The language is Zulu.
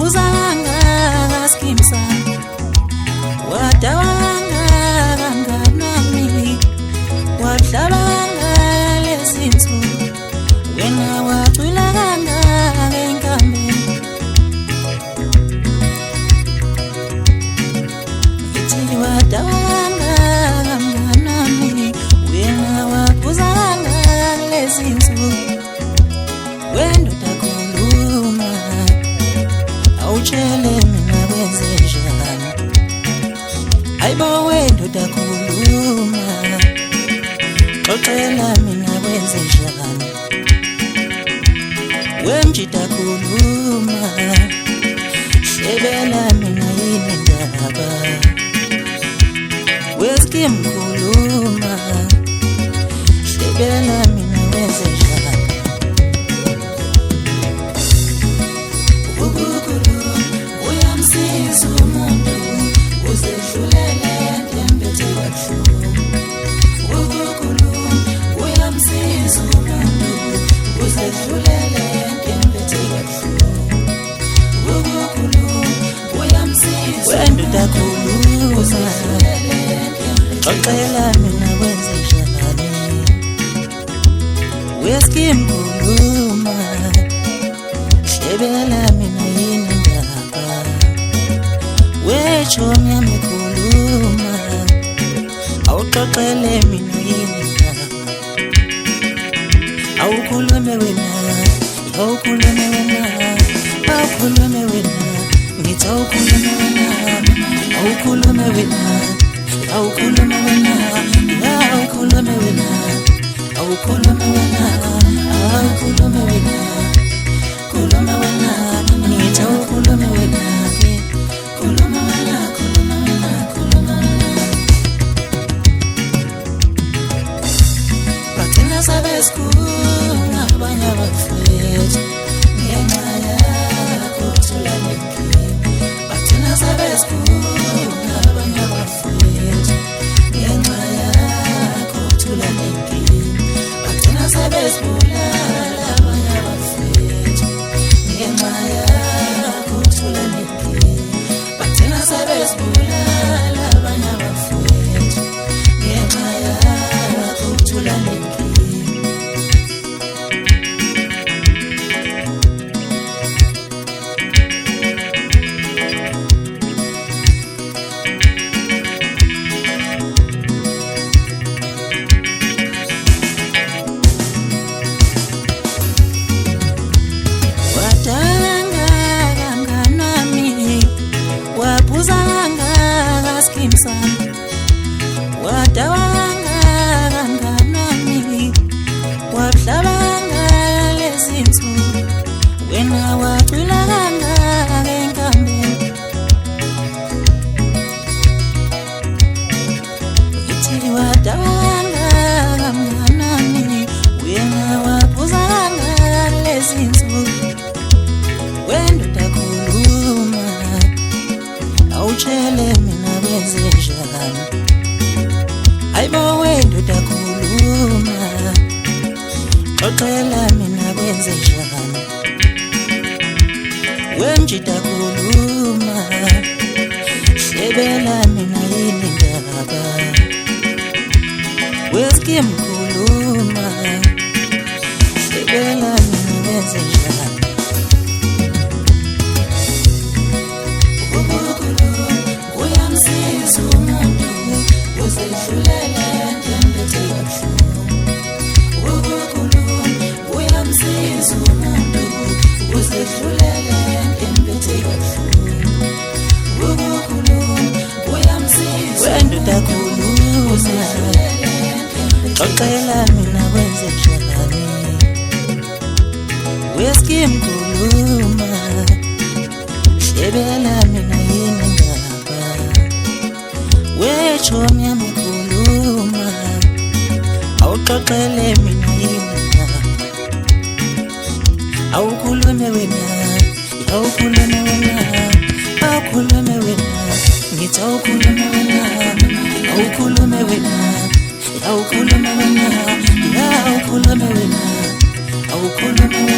waphuzanga skimsa wadawanga nganami wadlabanga lezinsu wena wacwilanga ngenkambi ithi wadawanga nganami wena waphuzanga lezinsu wena utakhuluma awutshele mina wenze njani ayibo wena utakhuluma xoxela mina wenze njani wemjita khuluma shebela mina yini ndaba weskim khuluma shebela mina wenze njani uyamsiza umuntu uzehlulele ndembethe kabuhlungu uyamsiza umuntu uzehlulele ndembethe kabuhlungu wena utakhuluma xoxela mina wenze njani weskim khuluma shebela mina yini ndaba wechomi yami khuluma awuxoxele mina yini ndaba awukhulume wena awukhulume wena awukhulume wena ngithi awukhulume wena awukhulume wena awukhulume wena awukhulume wena awukhulume wena awukhulume wena khuluma wena ngithi awukhulume wena khuluma wena khuluma wena khuluma wena bathina sabesikhuluma abanye abafethu ngenxa yakho uthula nenkinga bathina sabesikhuluma abanye abafethu ngenxa yakho uthula nenkinga bathina sabesibulala abanye abafethu ngenxa yakho uthula nenkinga bathina sabesibulala abanye abafethu ngenxa yakho uthula nenkinga wadawanga nganami wadlabanga lezinsu wena wacwilanga ngenkambi ithi wadawanga nganami wena waphuzanga lezinsu wena utakhuluma awutshele mina wenze njani ayibo wena utakhuluma xoxela mina wenze njani wemjita khuluma shebela mina yini ndaba weskim khuluma shebela mina wenze njani uyamsiza umuntu uzehlulele ndembethe kabuhlungu uyamsiza umuntu uzehlulele ndembethe kabuhlungu uyamsiza wena utakhuluma xoxela mina wenze njani weskim khuluma shebela mina yini ndaba wechomi yami khuluma awuxoxele mina yini ndaba awukhulume wena awukhulume wena awukhulume wena ngithi awukhulume wena awukhulume wena awukhulume wena awukhulume wena awukhulume wena